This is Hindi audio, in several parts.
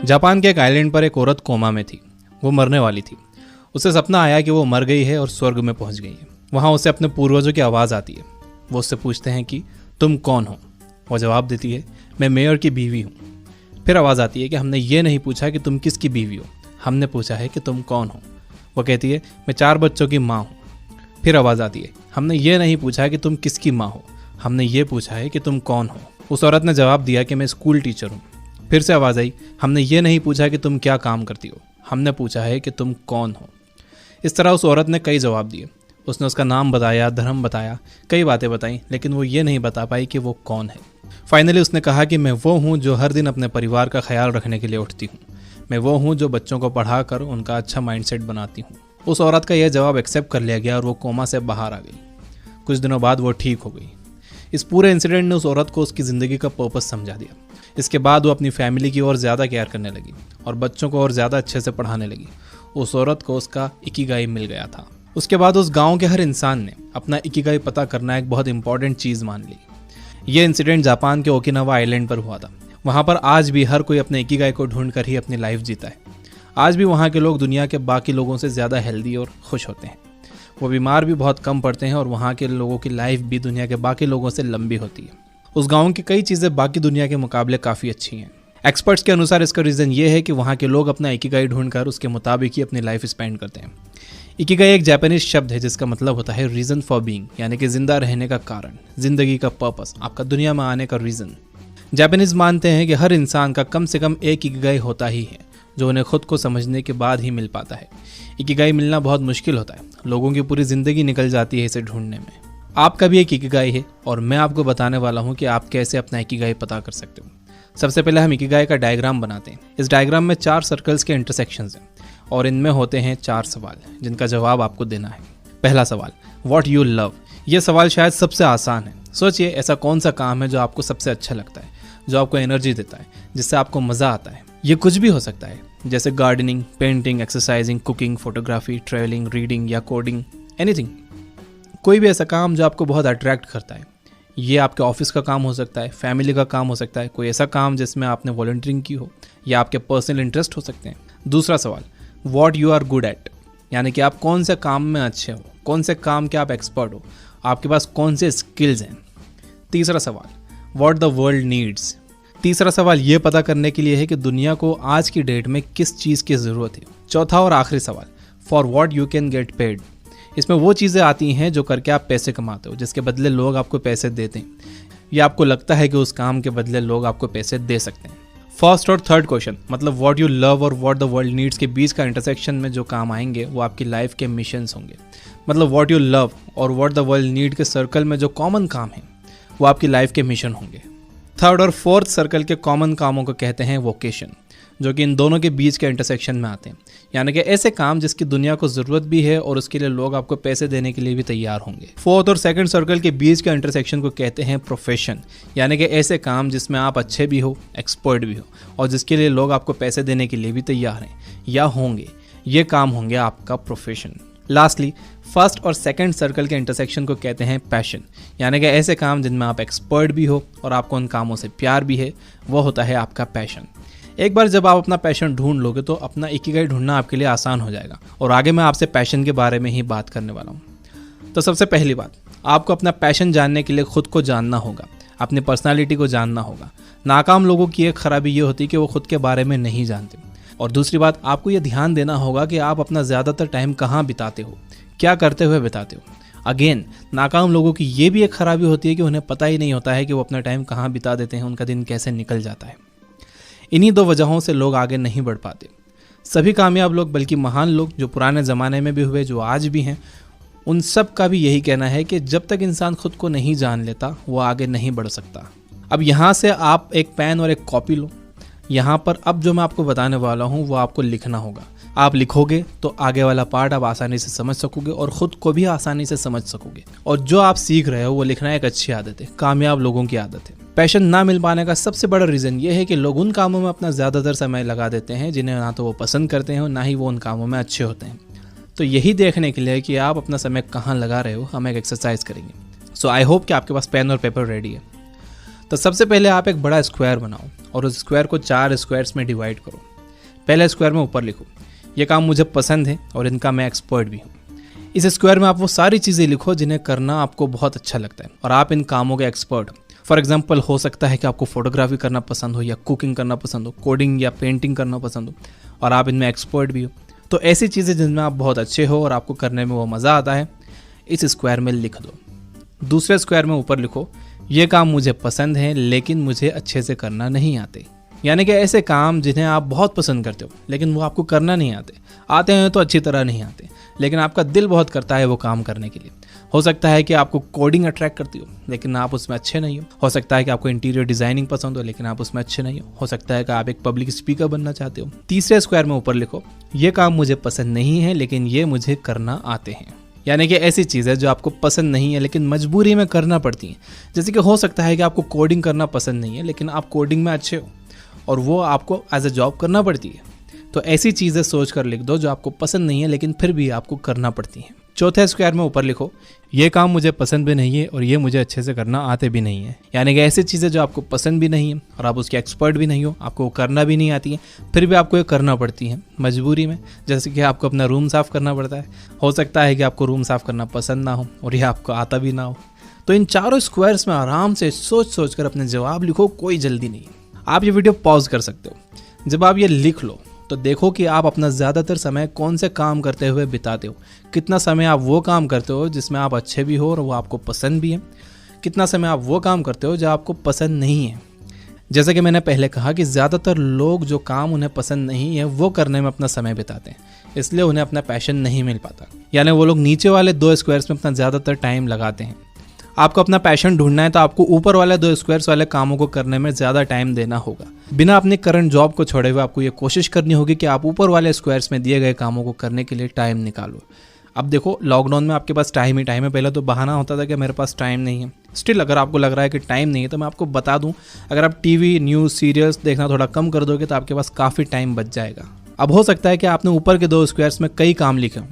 जापान के एक आइलैंड पर एक औरत कोमा में थी। वो मरने वाली थी। उसे सपना आया कि वो मर गई है और स्वर्ग में पहुंच गई है। वहाँ उसे अपने पूर्वजों की आवाज़ आती है। वो उससे पूछते हैं कि तुम कौन हो। वो जवाब देती है, मैं मेयर की बीवी हूँ। फिर आवाज़ आती है कि हमने ये नहीं पूछा कि तुम किसकी बीवी हो, हमने पूछा है कि तुम कौन हो। वो कहती है, मैं 4 बच्चों की माँ हूँ। फिर आवाज़ आती है, हमने ये नहीं पूछा कि तुम किसकी माँ हो, हमने ये पूछा है कि तुम कौन हो। उस औरत ने जवाब दिया कि मैं स्कूल टीचर हूँ। फिर से आवाज़ आई, हमने ये नहीं पूछा कि तुम क्या काम करती हो, हमने पूछा है कि तुम कौन हो। इस तरह उस औरत ने कई जवाब दिए। उसने उसका नाम बताया, धर्म बताया, कई बातें बताई, लेकिन वो ये नहीं बता पाई कि वो कौन है। फाइनली उसने कहा कि मैं वो हूँ जो हर दिन अपने परिवार का ख्याल रखने के लिए उठती हूँ। मैं वो हूँ जो बच्चों को पढ़ाकर उनका अच्छा माइंडसेट बनाती हूँ। उस औरत का यह जवाब एक्सेप्ट कर लिया गया और वो कोमा से बाहर आ गई। कुछ दिनों बाद वो ठीक हो गई। इस पूरे इंसिडेंट ने उस औरत को उसकी ज़िंदगी का पर्पस समझा दिया। इसके बाद वो अपनी फैमिली की और ज़्यादा केयर करने लगी और बच्चों को और ज़्यादा अच्छे से पढ़ाने लगी। उस औरत को उसका इकिगाई मिल गया था। उसके बाद उस गांव के हर इंसान ने अपना इकिगाई पता करना एक बहुत इंपॉर्टेंट चीज़ मान ली। ये इंसिडेंट जापान के ओकिनावा आइलैंड पर हुआ था। वहाँ पर आज भी हर कोई अपने इकिगाई को ढूंढ कर ही अपनी लाइफ जीता है। आज भी वहाँ के लोग दुनिया के बाकी लोगों से ज़्यादा हेल्दी और खुश होते हैं। वो बीमार भी बहुत कम पड़ते हैं और वहाँ के लोगों की लाइफ भी दुनिया के बाकी लोगों से लंबी होती है। उस गांव की कई चीज़ें बाकी दुनिया के मुकाबले काफ़ी अच्छी हैं। एक्सपर्ट्स के अनुसार इसका रीज़न ये है कि वहाँ के लोग अपना इकिगाई ढूंढकर उसके मुताबिक ही अपनी लाइफ स्पेंड करते हैं। इकिगाई एक जापानीज शब्द है जिसका मतलब होता है रीज़न फॉर बीइंग, यानी कि जिंदा रहने का कारण, जिंदगी का पर्पस, आपका दुनिया में आने का रीज़न। जापानीज मानते हैं कि हर इंसान का कम से कम एक इकिगाई होता ही है, जो उन्हें खुद को समझने के बाद ही मिल पाता है। इकिगाई मिलना बहुत मुश्किल होता है। लोगों की पूरी ज़िंदगी निकल जाती है इसे ढूंढने में। आपका भी एक इकिगाई है और मैं आपको बताने वाला हूँ कि आप कैसे अपना इकिगाई पता कर सकते हो। सबसे पहले हम इकिगाई का डायग्राम बनाते हैं। इस डायग्राम में 4 सर्कल्स के इंटरसेक्शंस हैं और इनमें होते हैं 4 सवाल जिनका जवाब आपको देना है। पहला सवाल, व्हाट यू लव। यह सवाल शायद सबसे आसान है। सोचिए, ऐसा कौन सा काम है जो आपको सबसे अच्छा लगता है, जो आपको एनर्जी देता है, जिससे आपको मज़ा आता है। ये कुछ भी हो सकता है, जैसे gardening, painting, exercising, cooking, photography, travelling, reading या कोडिंग, एनीथिंग। कोई भी ऐसा काम जो आपको बहुत अट्रैक्ट करता है। ये आपके ऑफिस का काम हो सकता है, फैमिली का काम हो सकता है, कोई ऐसा काम जिसमें आपने वॉलंटियरिंग की हो या आपके पर्सनल इंटरेस्ट हो सकते हैं। दूसरा सवाल, what you are good at, यानी कि आप कौन से काम में अच्छे हो, कौन से काम के आप एक्सपर्ट हो, आपके पास कौन से स्किल्स हैं। तीसरा सवाल, व्हाट द वर्ल्ड नीड्स। तीसरा सवाल ये पता करने के लिए है कि दुनिया को आज की डेट में किस चीज़ की ज़रूरत है। चौथा और आखिरी सवाल, for what you can get paid. इसमें वो चीज़ें आती हैं जो करके आप पैसे कमाते हो, जिसके बदले लोग आपको पैसे देते हैं, या आपको लगता है कि उस काम के बदले लोग आपको पैसे दे सकते हैं। फर्स्ट और थर्ड क्वेश्चन, मतलब व्हाट यू लव और व्हाट द वर्ल्ड नीड्स के बीच का इंटरसेक्शन में जो काम आएंगे वो आपकी लाइफ के मिशंस होंगे। मतलब व्हाट यू लव और व्हाट द वर्ल्ड नीड के सर्कल में जो कॉमन काम है वो आपकी लाइफ के मिशन होंगे। थर्ड और फोर्थ सर्कल के कॉमन कामों को कहते हैं वोकेशन, जो कि इन दोनों के बीच के इंटरसेक्शन में आते हैं, यानी कि ऐसे काम जिसकी दुनिया को ज़रूरत भी है और उसके लिए लोग आपको पैसे देने के लिए भी तैयार होंगे। फोर्थ और सेकंड सर्कल के बीच के इंटरसेक्शन को कहते हैं प्रोफेशन, यानी कि ऐसे काम जिसमें आप अच्छे भी हो, एक्सपर्ट भी हो और जिसके लिए लोग आपको पैसे देने के लिए भी तैयार हैं या होंगे। ये काम होंगे आपका प्रोफेशन। लास्टली, फर्स्ट और सेकंड सर्कल के इंटरसेक्शन को कहते हैं पैशन, यानी कि ऐसे काम जिनमें आप एक्सपर्ट भी हो और आपको उन कामों से प्यार भी है, वो होता है आपका पैशन। एक बार जब आप अपना पैशन ढूंढ लोगे तो अपना इकिगाई ढूंढना आपके लिए आसान हो जाएगा और आगे मैं आपसे पैशन के बारे में ही बात करने वाला हूँ। तो सबसे पहली बात, आपको अपना पैशन जानने के लिए खुद को जानना होगा, अपनी पर्सनालिटी को जानना होगा। नाकाम लोगों की एक खराबी ये होती है कि वो खुद के बारे में नहीं जानते। और दूसरी बात, आपको ये ध्यान देना होगा कि आप अपना ज़्यादातर टाइम कहाँ बिताते हो, क्या करते हुए बिताते हो। अगेन, नाकाम लोगों की ये भी एक खराबी होती है कि उन्हें पता ही नहीं होता है कि वो अपना टाइम कहाँ बिता देते हैं, उनका दिन कैसे निकल जाता है। इन्हीं 2 वजहों से लोग आगे नहीं बढ़ पाते। सभी कामयाब लोग, बल्कि महान लोग जो पुराने ज़माने में भी हुए, जो आज भी हैं, उन सब का भी यही कहना है कि जब तक इंसान खुद को नहीं जान लेता वो आगे नहीं बढ़ सकता। अब यहाँ से आप एक पेन और एक कॉपी लो। यहाँ पर अब जो मैं आपको बताने वाला हूँ वो आपको लिखना होगा। आप लिखोगे तो आगे वाला पार्ट आप आसानी से समझ सकोगे और ख़ुद को भी आसानी से समझ सकोगे। और जो आप सीख रहे हो वो लिखना एक अच्छी आदत है, कामयाब लोगों की आदत है। पैशन ना मिल पाने का सबसे बड़ा रीज़न ये है कि लोग उन कामों में अपना ज़्यादातर समय लगा देते हैं जिन्हें ना तो वो पसंद करते हैं और ना ही वो उन कामों में अच्छे होते हैं। तो यही देखने के लिए कि आप अपना समय कहाँ लगा रहे हो, हम एक एक्सरसाइज करेंगे। सो आई होप कि आपके पास पेन और पेपर रेडी है। तो सबसे पहले आप एक बड़ा स्क्वायर बनाओ और उस स्क्वायर को 4 स्क्वायर्स में डिवाइड करो। पहले स्क्वायर में ऊपर लिखो, ये काम मुझे पसंद है और इनका मैं एक्सपर्ट भी हूँ। इस स्क्वायर में आप वो सारी चीज़ें लिखो जिन्हें करना आपको बहुत अच्छा लगता है और आप इन कामों के एक्सपर्ट हो। फॉर एग्जाम्पल हो सकता है कि आपको फोटोग्राफी करना पसंद हो या कुकिंग करना पसंद हो, कोडिंग या पेंटिंग करना पसंद हो और आप इनमें एक्सपर्ट भी हो। तो ऐसी चीज़ें जिनमें आप बहुत अच्छे हो और आपको करने में वो मज़ा आता है, इस स्क्वायर में लिख दो। दूसरे स्क्वायर में ऊपर लिखो, ये काम मुझे पसंद है लेकिन मुझे अच्छे से करना नहीं आते। यानी कि ऐसे काम जिन्हें आप बहुत पसंद करते हो लेकिन वो आपको करना नहीं आते हैं तो अच्छी तरह नहीं आते, लेकिन आपका दिल बहुत करता है वो काम करने के लिए। हो सकता है कि आपको कोडिंग अट्रैक्ट करती हो लेकिन आप उसमें अच्छे नहीं हो सकता है कि आपको इंटीरियर डिजाइनिंग पसंद हो लेकिन आप उसमें अच्छे नहीं हो सकता है कि आप एक पब्लिक स्पीकर बनना चाहते हो। तीसरे स्क्वायर में ऊपर लिखो, ये काम मुझे पसंद नहीं है लेकिन ये मुझे करना आते हैं। यानी कि ऐसी चीज़ है जो आपको पसंद नहीं है लेकिन मजबूरी में करना पड़ती है। जैसे कि हो सकता है कि आपको कोडिंग करना पसंद नहीं है लेकिन आप कोडिंग में अच्छे हो और वो आपको एज ए जॉब करना पड़ती है। तो ऐसी चीज़ें सोच कर लिख दो जो आपको पसंद नहीं है लेकिन फिर भी आपको करना पड़ती हैं। चौथे स्क्वायर में ऊपर लिखो, ये काम मुझे पसंद भी नहीं है और ये मुझे अच्छे से करना आते भी नहीं है। यानी कि ऐसी चीज़ें जो आपको पसंद भी नहीं है और आप उसके एक्सपर्ट भी नहीं हो, आपको वो करना भी नहीं आती है, फिर भी आपको ये करना पड़ती है मजबूरी में। जैसे कि आपको अपना रूम साफ़ करना पड़ता है। हो सकता है कि आपको रूम साफ़ करना पसंद ना हो और ये आपको आता भी ना हो। तो इन चारों स्क्वायर्स में आराम से सोच कर अपने जवाब लिखो, कोई जल्दी नहीं। आप ये वीडियो पॉज कर सकते हो। जब आप ये लिख लो तो देखो कि आप अपना ज़्यादातर समय कौन से काम करते हुए बिताते हो। कितना समय आप वो काम करते हो जिसमें आप अच्छे भी हो और वो आपको पसंद भी है। कितना समय आप वो काम करते हो जो आपको पसंद नहीं है। जैसे कि मैंने पहले कहा कि ज़्यादातर लोग जो काम उन्हें पसंद नहीं है वो करने में अपना समय बिताते हैं, इसलिए उन्हें अपना पैशन नहीं मिल पाता। यानी वो लोग नीचे वाले 2 स्क्वायर्स में अपना ज़्यादातर टाइम लगाते हैं। आपको अपना पैशन ढूंढना है तो आपको ऊपर वाले 2 स्क्वायर्स वाले कामों को करने में ज़्यादा टाइम देना होगा। बिना अपनी करंट जॉब को छोड़े हुए आपको ये कोशिश करनी होगी कि आप ऊपर वाले स्क्वायर्स में दिए गए कामों को करने के लिए टाइम निकालो। अब देखो, लॉकडाउन में आपके पास टाइम ही टाइम है। पहले तो बहाना होता था कि मेरे पास टाइम नहीं है। स्टिल अगर आपको लग रहा है कि टाइम नहीं है तो मैं आपको बता दूं, अगर आप टीवी, न्यूज़, सीरियल्स देखना थोड़ा कम कर दोगे तो आपके पास काफ़ी टाइम बच जाएगा। अब हो सकता है कि आपने ऊपर के 2 स्क्वायर्स में कई काम लिखे हों।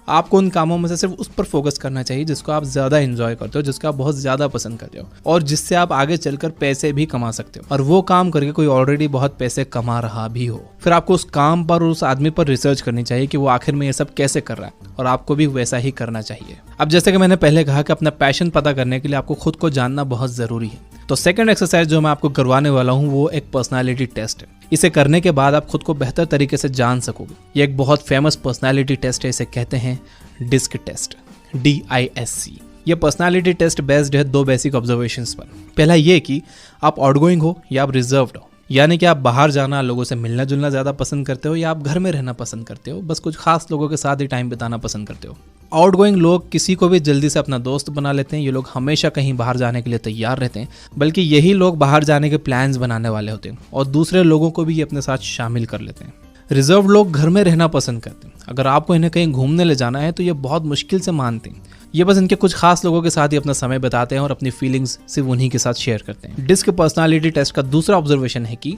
आपको उन कामों में से सिर्फ उस पर फोकस करना चाहिए जिसको आप ज़्यादा एंजॉय करते हो, जिसको आप बहुत ज़्यादा पसंद करते हो और जिससे आप आगे चलकर पैसे भी कमा सकते हो और वो काम करके कोई ऑलरेडी बहुत पैसे कमा रहा भी हो। फिर आपको उस काम पर और उस आदमी पर रिसर्च करनी चाहिए कि वो आखिर में ये सब कैसे कर रहा है और आपको भी वैसा ही करना चाहिए। अब जैसे कि मैंने पहले कहा कि अपना पैशन पता करने के लिए आपको खुद को जानना बहुत ज़रूरी है। तो सेकंड एक्सरसाइज जो मैं आपको करवाने वाला हूँ वो एक पर्सनालिटी टेस्ट है। इसे करने के बाद आप खुद को बेहतर तरीके से जान सकोगे। ये एक बहुत फेमस पर्सनालिटी टेस्ट है। इसे कहते हैं डिस्क टेस्ट, DISC। ये पर्सनालिटी टेस्ट बेस्ड है 2 बेसिक ऑब्जर्वेशंस पर। पहला ये कि आप आउटगोइंग हो या आप रिजर्व्ड हो, यानी कि आप बाहर जाना, लोगों से मिलना जुलना ज़्यादा पसंद करते हो या आप घर में रहना पसंद करते हो, बस कुछ खास लोगों के साथ ही टाइम बिताना पसंद करते हो। आउटगोइंग लोग किसी को भी जल्दी से अपना दोस्त बना लेते हैं। ये लोग हमेशा कहीं बाहर जाने के लिए तैयार रहते हैं, बल्कि यही लोग बाहर जाने के प्लान्स बनाने वाले होते हैं और दूसरे लोगों को भी ये अपने साथ शामिल कर लेते हैं। रिजर्व लोग घर में रहना पसंद करते हैं। अगर आपको इन्हें कहीं घूमने ले जाना है तो ये बहुत मुश्किल से मानते हैं। ये बस इनके कुछ खास लोगों के साथ ही अपना समय बिताते हैं और अपनी फीलिंग्स सिर्फ उन्हीं के साथ शेयर करते हैं। डिस्क पर्सनालिटी टेस्ट का दूसरा ऑब्जर्वेशन है कि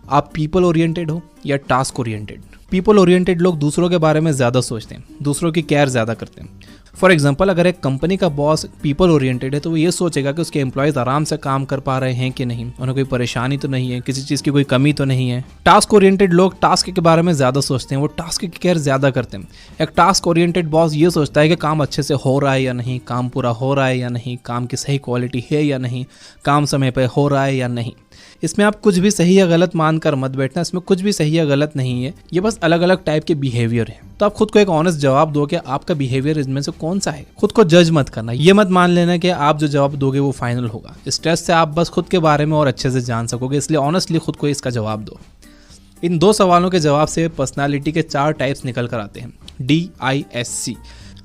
आप पीपल ओरिएंटेड हो या टास्क ओरिएंटेड। पीपल ओरिएंटेड लोग दूसरों के बारे में ज़्यादा सोचते हैं, दूसरों की केयर ज़्यादा करते हैं। फॉर एग्जाम्पल, अगर एक कंपनी का बॉस पीपल ओरिएंटेड है तो वो ये सोचेगा कि उसके एम्प्लॉयज़ आराम से काम कर पा रहे हैं कि नहीं, उन्हें कोई परेशानी तो नहीं है, किसी चीज़ की कोई कमी तो नहीं है। टास्क ओरिएंटेड लोग टास्क के बारे में ज़्यादा सोचते हैं, वो टास्क की केयर ज़्यादा करते हैं। एक टास्क ओरिएंटेड बॉस ये सोचता है कि काम अच्छे से हो रहा है या नहीं, काम पूरा हो रहा है या नहीं, काम की सही क्वालिटी है या नहीं, काम समय पर हो रहा है या नहीं। इसमें आप कुछ भी सही या गलत मानकर मत बैठना। इसमें कुछ भी सही या गलत नहीं है, ये बस अलग अलग टाइप के बिहेवियर है। तो आप खुद को एक ऑनेस्ट जवाब दो कि आपका बिहेवियर इनमें से कौन सा है। खुद को जज मत करना, ये मत मान लेना कि आप जो जवाब दोगे वो फाइनल होगा। इस टेस्ट से आप बस खुद के बारे में और अच्छे से जान सकोगे, इसलिए ऑनेस्टली खुद को इसका जवाब दो। इन 2 सवालों के जवाब से पर्सनालिटी के 4 टाइप्स निकल कर आते हैं, DISC।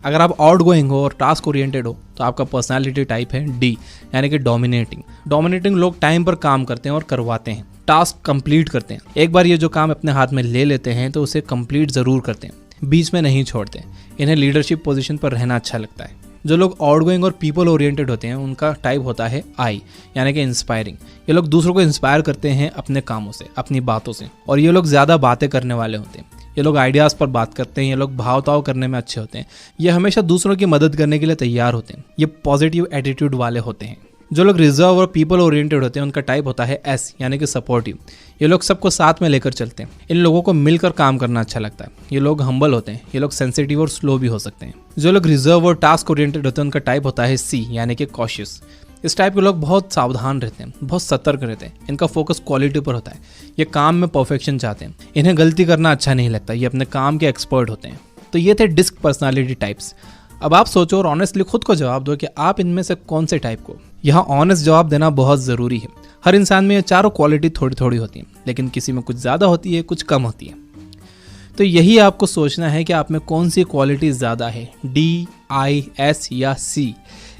अगर आप आउटगोइंग हो और टास्क ओरिएंटेड हो तो आपका पर्सनालिटी टाइप है D, यानी कि डोमिनेटिंग। डोमिनेटिंग लोग टाइम पर काम करते हैं और करवाते हैं, टास्क कंप्लीट करते हैं। एक बार ये जो काम अपने हाथ में ले लेते हैं तो उसे कंप्लीट ज़रूर करते हैं, बीच में नहीं छोड़ते। इन्हें लीडरशिप पोजीशन पर रहना अच्छा लगता है। जो लोग आउटगोइंग और पीपल ओरिएंटेड होते हैं उनका टाइप होता है I, यानी कि इंस्पायरिंग। ये लोग दूसरों को इंस्पायर करते हैं अपने कामों से, अपनी बातों से, और ये लोग ज़्यादा बातें करने वाले होते हैं। ये लोग आइडियाज़ पर बात करते हैं, ये लोग भाव-ताव करने में अच्छे होते हैं, ये हमेशा दूसरों की मदद करने के लिए तैयार होते हैं, ये पॉजिटिव एटीट्यूड वाले होते हैं। जो लोग रिजर्व और पीपल ओरिएंटेड होते हैं उनका टाइप होता है एस, यानी कि सपोर्टिव। ये लोग सबको साथ में लेकर चलते हैं। इन लोगों को मिलकर काम करना अच्छा लगता है। ये लोग हम्बल होते हैं। ये लोग सेंसिटिव और स्लो भी हो सकते हैं। जो लोग रिजर्व और टास्क ओरिएंटेड होते हैं उनका टाइप होता है सी, यानी कि कॉशियस। इस टाइप के लोग बहुत सावधान रहते हैं, बहुत सतर्क रहते हैं। इनका फोकस क्वालिटी पर होता है। ये काम में परफेक्शन चाहते हैं। इन्हें गलती करना अच्छा नहीं लगता। ये अपने काम के एक्सपर्ट होते हैं। तो ये थे डिस्क पर्सनालिटी टाइप्स। अब आप सोचो और ऑनेस्टली खुद को जवाब दो कि आप इनमें से कौन से टाइप को। यहाँ ऑनेस्ट जवाब देना बहुत ज़रूरी है। हर इंसान में ये चारों क्वालिटी थोड़ी थोड़ी होती हैं, लेकिन किसी में कुछ ज़्यादा होती है, कुछ कम होती है। तो यही आपको सोचना है कि आप में कौन सी क्वालिटी ज़्यादा है, डी, आई, एस या सी।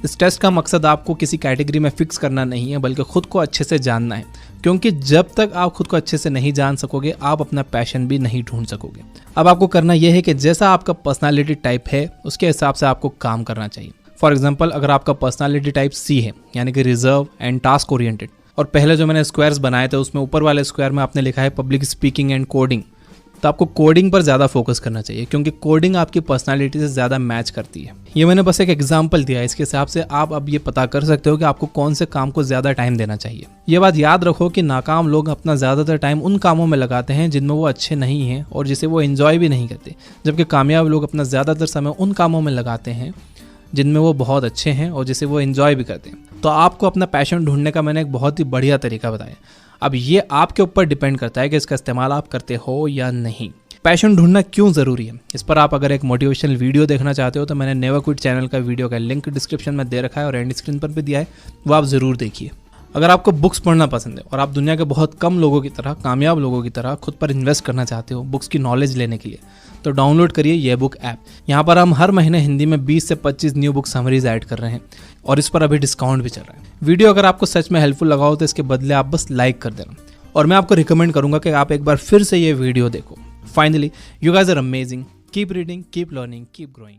इस टेस्ट का मकसद आपको किसी कैटेगरी में फिक्स करना नहीं है, बल्कि खुद को अच्छे से जानना है। क्योंकि जब तक आप खुद को अच्छे से नहीं जान सकोगे, आप अपना पैशन भी नहीं ढूंढ सकोगे। अब आपको करना यह है कि जैसा आपका पर्सनालिटी टाइप है, उसके हिसाब से आपको काम करना चाहिए। फॉर एग्जाम्पल, अगर आपका पर्सनालिटी टाइप सी है, यानी कि रिजर्व एंड टास्क ओरिएंटेड, और पहले जो मैंने स्क्वायर्स बनाए थे उसमें ऊपर वाले स्क्वायर में आपने लिखा है पब्लिक स्पीकिंग एंड कोडिंग, तो आपको कोडिंग पर ज़्यादा फोकस करना चाहिए, क्योंकि कोडिंग आपकी पर्सनालिटी से ज़्यादा मैच करती है। ये मैंने बस एक एग्जांपल दिया है। इसके हिसाब से आप अब ये पता कर सकते हो कि आपको कौन से काम को ज़्यादा टाइम देना चाहिए। ये बात याद रखो कि नाकाम लोग अपना ज़्यादातर टाइम उन कामों में लगाते हैं जिनमें वो अच्छे नहीं हैं और जिसे वो एंजॉय भी नहीं करते, जबकि कामयाब लोग अपना ज़्यादातर समय उन कामों में लगाते हैं जिनमें वो बहुत अच्छे हैं और जिसे वो एंजॉय भी करते हैं। तो आपको अपना पैशन ढूंढने का मैंने एक बहुत ही बढ़िया तरीका बताया। अब ये आपके ऊपर डिपेंड करता है कि इसका इस्तेमाल आप करते हो या नहीं। पैशन ढूंढना क्यों ज़रूरी है, इस पर आप अगर एक मोटिवेशनल वीडियो देखना चाहते हो तो मैंने नेवर क्विट चैनल का वीडियो का लिंक डिस्क्रिप्शन में दे रखा है और एंड स्क्रीन पर भी दिया है, वो आप ज़रूर देखिए। अगर आपको बुक्स पढ़ना पसंद है और आप दुनिया के बहुत कम लोगों की तरह, कामयाब लोगों की तरह खुद पर इन्वेस्ट करना चाहते हो बुक्स की नॉलेज लेने के लिए, तो डाउनलोड करिए ये बुक ऐप। यहाँ पर हम हर महीने हिंदी में 20 से 25 न्यू बुक समरीज ऐड कर रहे हैं और इस पर अभी डिस्काउंट भी चल रहा है। वीडियो अगर आपको सच में हेल्पफुल लगा हो तो इसके बदले आप बस लाइक कर देना, और मैं आपको रिकमेंड करूंगा कि आप एक बार फिर से ये वीडियो देखो। Finally, you guys are amazing. Keep reading, keep learning, keep growing.